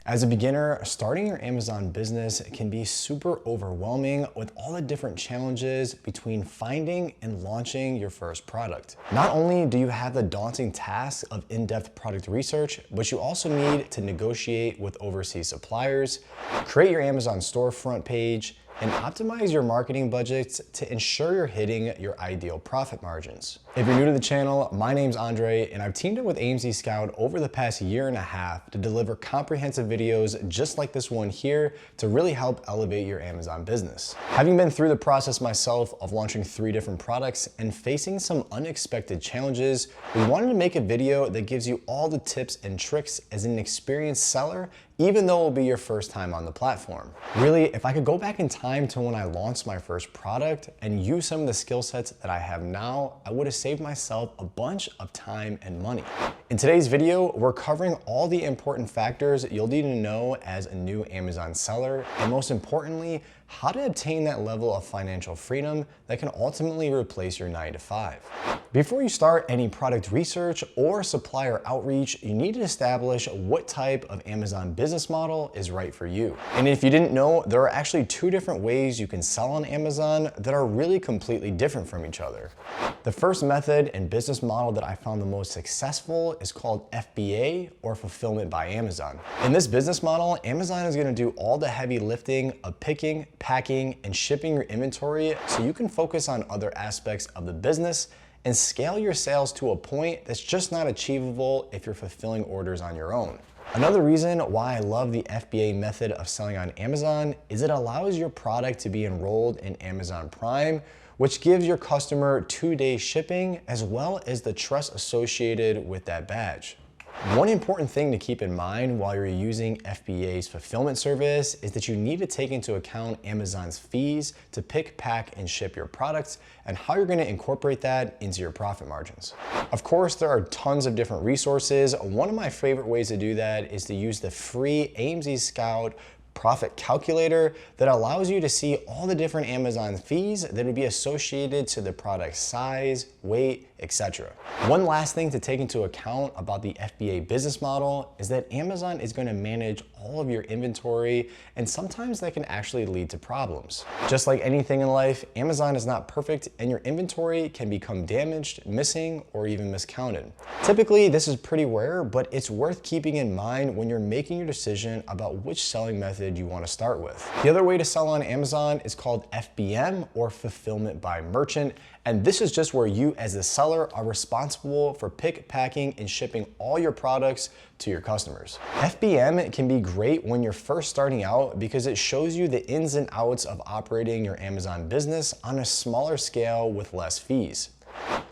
As a beginner, starting your Amazon business can be super overwhelming with all the different challenges between finding and launching your first product. Not only do you have the daunting task of in-depth product research, but you also need to negotiate with overseas suppliers, create your Amazon storefront page, and optimize your marketing budgets to ensure you're hitting your ideal profit margins. If you're new to the channel, my name's Andre, and I've teamed up with AMZ Scout over the past year and a half to deliver comprehensive videos just like this one here to really help elevate your Amazon business. Having been through the process myself of launching 3 different products and facing some unexpected challenges, we wanted to make a video that gives you all the tips and tricks as an experienced seller, even though it will be your first time on the platform. Really, if I could go back in time to when I launched my first product and use some of the skill sets that I have now, I would have saved myself a bunch of time and money. In today's video, we're covering all the important factors you'll need to know as a new Amazon seller, and most importantly, how to obtain that level of financial freedom that can ultimately replace your 9-to-5. Before you start any product research or supplier outreach, you need to establish what type of Amazon business model is right for you. And if you didn't know, there are actually 2 different ways you can sell on Amazon that are really completely different from each other. The first method and business model that I found the most successful is called FBA, or Fulfillment by Amazon. In this business model, Amazon is going to do all the heavy lifting of picking, packing, and shipping your inventory so you can focus on other aspects of the business and scale your sales to a point that's just not achievable if you're fulfilling orders on your own. Another reason why I love the FBA method of selling on Amazon is it allows your product to be enrolled in Amazon Prime, which gives your customer 2-day shipping as well as the trust associated with that badge. One important thing to keep in mind while you're using FBA's fulfillment service is that you need to take into account Amazon's fees to pick, pack, and ship your products and how you're going to incorporate that into your profit margins. Of course, there are tons of different resources. One of my favorite ways to do that is to use the free AMZ Scout profit calculator that allows you to see all the different Amazon fees that would be associated to the product size, weight, etc. One last thing to take into account about the FBA business model is that Amazon is going to manage all of your inventory, and sometimes that can actually lead to problems. Just like anything in life, Amazon is not perfect and your inventory can become damaged, missing, or even miscounted. Typically, this is pretty rare, but it's worth keeping in mind when you're making your decision about which selling method you want to start with. The other way to sell on Amazon is called FBM, or Fulfillment by Merchant, and this is just where you as the seller are responsible for pick, packing, and shipping all your products to your customers. FBM can be great when you're first starting out because it shows you the ins and outs of operating your Amazon business on a smaller scale with less fees.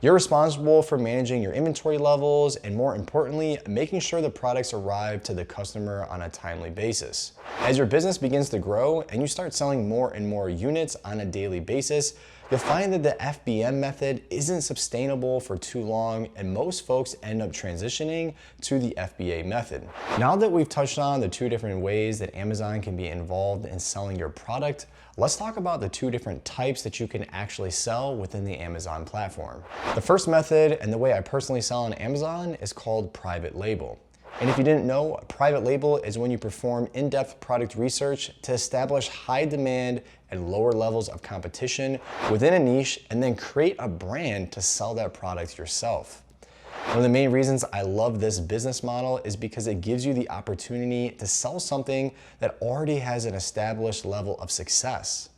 You're responsible for managing your inventory levels and, more importantly, making sure the products arrive to the customer on a timely basis. As your business begins to grow and you start selling more and more units on a daily basis, you'll find that the FBM method isn't sustainable for too long, and most folks end up transitioning to the FBA method. Now that we've touched on the 2 different ways that Amazon can be involved in selling your product, let's talk about the 2 different types that you can actually sell within the Amazon platform. The first method, and the way I personally sell on Amazon, is called private label. And if you didn't know, private label is when you perform in-depth product research to establish high demand and lower levels of competition within a niche and then create a brand to sell that product yourself. One of the main reasons I love this business model is because it gives you the opportunity to sell something that already has an established level of success.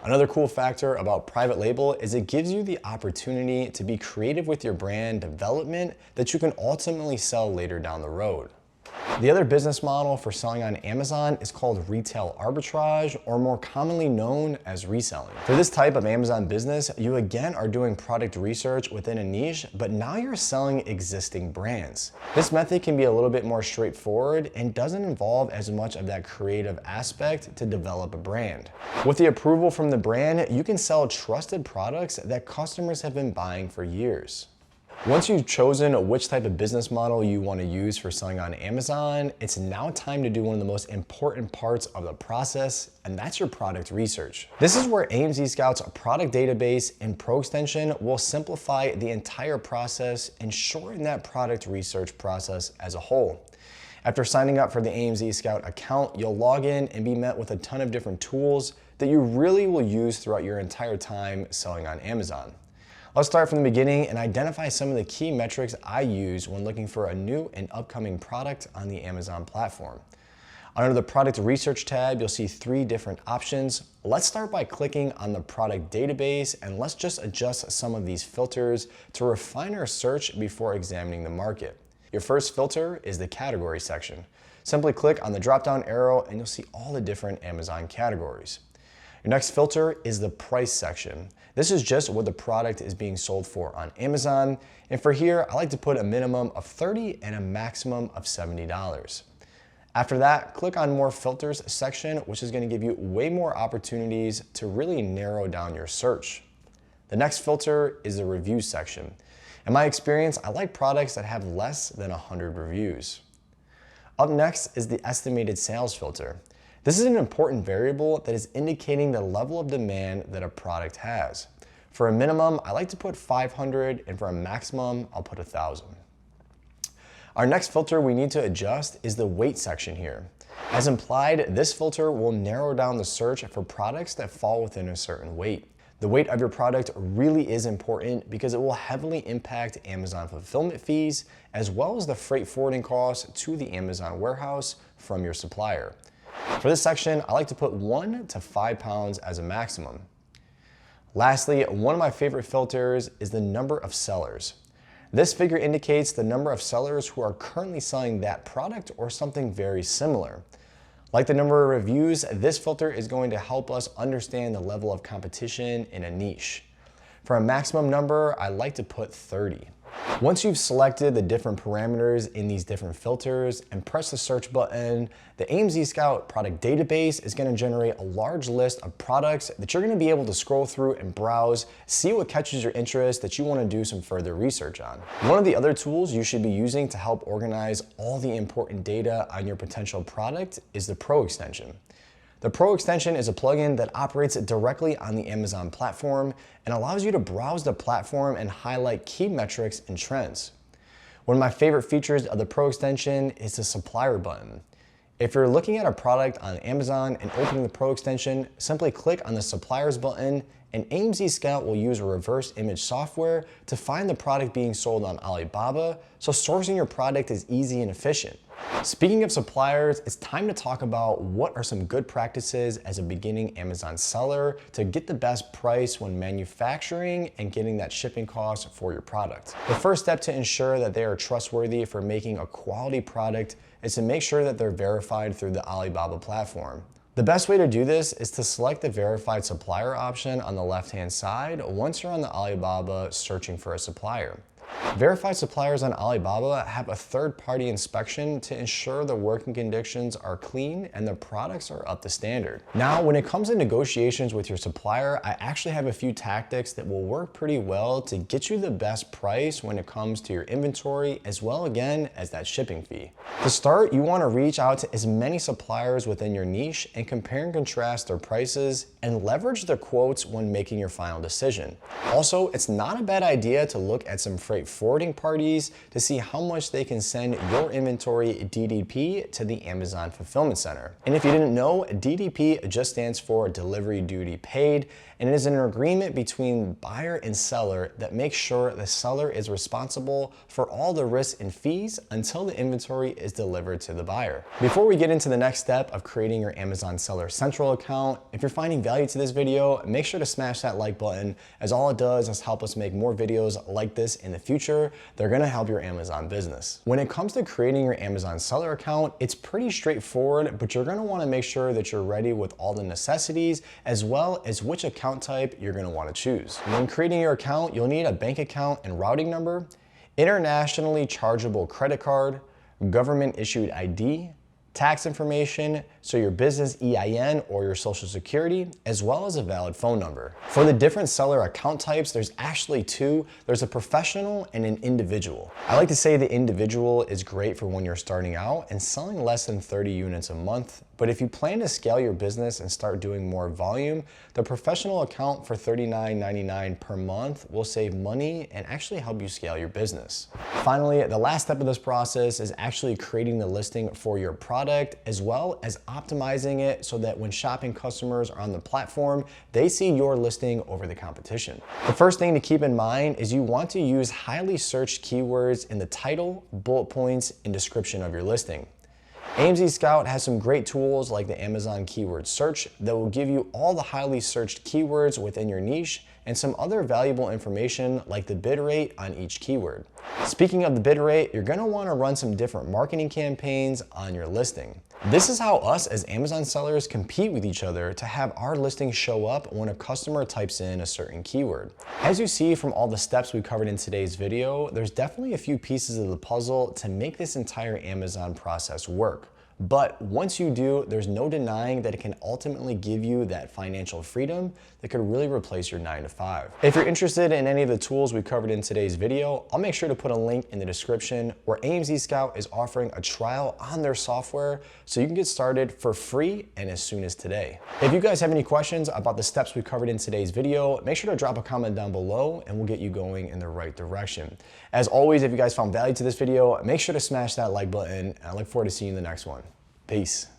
Another cool factor about private label is it gives you the opportunity to be creative with your brand development that you can ultimately sell later down the road. The other business model for selling on Amazon is called retail arbitrage, or more commonly known as reselling. For this type of Amazon business, you again are doing product research within a niche, but now you're selling existing brands. This method can be a little bit more straightforward and doesn't involve as much of that creative aspect to develop a brand. With the approval from the brand, you can sell trusted products that customers have been buying for years. Once you've chosen which type of business model you want to use for selling on Amazon, it's now time to do one of the most important parts of the process, and that's your product research. This is where AMZ Scout's product database and Pro Extension will simplify the entire process and shorten that product research process as a whole. After signing up for the AMZ Scout account, you'll log in and be met with a ton of different tools that you really will use throughout your entire time selling on Amazon. Let's start from the beginning and identify some of the key metrics I use when looking for a new and upcoming product on the Amazon platform. Under the product research tab, you'll see 3 different options. Let's start by clicking on the product database, and let's just adjust some of these filters to refine our search before examining the market. Your first filter is the category section. Simply click on the drop-down arrow and you'll see all the different Amazon categories. Your next filter is the price section. This is just what the product is being sold for on Amazon. And for here, I like to put a minimum of $30 and a maximum of $70. After that, click on More Filters section, which is going to give you way more opportunities to really narrow down your search. The next filter is the review section. In my experience, I like products that have less than 100 reviews. Up next is the estimated sales filter. This is an important variable that is indicating the level of demand that a product has. For a minimum, I like to put 500, and for a maximum, I'll put 1,000. Our next filter we need to adjust is the weight section here. As implied, this filter will narrow down the search for products that fall within a certain weight. The weight of your product really is important because it will heavily impact Amazon fulfillment fees, as well as the freight forwarding costs to the Amazon warehouse from your supplier. For this section, I like to put 1 to 5 pounds as a maximum. Lastly, one of my favorite filters is the number of sellers. This figure indicates the number of sellers who are currently selling that product or something very similar. Like the number of reviews, this filter is going to help us understand the level of competition in a niche. For a maximum number, I like to put 30. Once you've selected the different parameters in these different filters and press the search button, the AMZ Scout product database is going to generate a large list of products that you're going to be able to scroll through and browse, see what catches your interest that you want to do some further research on. One of the other tools you should be using to help organize all the important data on your potential product is the Pro extension. The Pro extension is a plugin that operates directly on the Amazon platform and allows you to browse the platform and highlight key metrics and trends. One of my favorite features of the Pro extension is the supplier button. If you're looking at a product on Amazon and opening the Pro extension, simply click on the suppliers button and AMZ Scout will use a reverse image software to find the product being sold on Alibaba, so sourcing your product is easy and efficient. Speaking of suppliers, it's time to talk about what are some good practices as a beginning Amazon seller to get the best price when manufacturing and getting that shipping cost for your product. The first step to ensure that they are trustworthy for making a quality product is to make sure that they're verified through the Alibaba platform. The best way to do this is to select the verified supplier option on the left-hand side once you're on the Alibaba searching for a supplier. Verified suppliers on Alibaba have a third-party inspection to ensure the working conditions are clean and the products are up to standard. Now, when it comes to negotiations with your supplier, I actually have a few tactics that will work pretty well to get you the best price when it comes to your inventory, as well again as that shipping fee. To start, you want to reach out to as many suppliers within your niche and compare and contrast their prices and leverage their quotes when making your final decision. Also, it's not a bad idea to look at some freight forwarding parties to see how much they can send your inventory DDP to the Amazon Fulfillment Center. And if you didn't know, DDP just stands for Delivery Duty Paid, and it is an agreement between buyer and seller that makes sure the seller is responsible for all the risks and fees until the inventory is delivered to the buyer. Before we get into the next step of creating your Amazon Seller Central account, if you're finding value to this video, make sure to smash that like button, as all it does is help us make more videos like this in the future. They're gonna help your Amazon business. When it comes to creating your Amazon Seller account, it's pretty straightforward, but you're gonna wanna make sure that you're ready with all the necessities, as well as which account type you're going to want to choose. When creating your account, you'll need a bank account and routing number, internationally chargeable credit card, government issued ID, tax information, so your business EIN or your social security, as well as a valid phone number. For the different seller account types, there's actually two. There's a professional and an individual. I like to say the individual is great for when you're starting out and selling less than 30 units a month. But if you plan to scale your business and start doing more volume, the professional account for $39.99 per month will save money and actually help you scale your business. Finally, the last step of this process is actually creating the listing for your product, as well as optimizing it so that when shopping customers are on the platform, they see your listing over the competition. The first thing to keep in mind is you want to use highly searched keywords in the title, bullet points, and description of your listing. AMZ Scout has some great tools like the Amazon Keyword Search that will give you all the highly searched keywords within your niche and some other valuable information like the bid rate on each keyword. Speaking of the bid rate, you're going to want to run some different marketing campaigns on your listing. This is how us as Amazon sellers compete with each other to have our listing show up when a customer types in a certain keyword. As you see from all the steps we covered in today's video, there's definitely a few pieces of the puzzle to make this entire Amazon process work. But once you do, there's no denying that it can ultimately give you that financial freedom that could really replace your 9-to-5. If you're interested in any of the tools we covered in today's video, I'll make sure to put a link in the description where AMZ Scout is offering a trial on their software so you can get started for free and as soon as today. If you guys have any questions about the steps we covered in today's video, make sure to drop a comment down below and we'll get you going in the right direction. As always, if you guys found value to this video, make sure to smash that like button and I look forward to seeing you in the next one. Peace.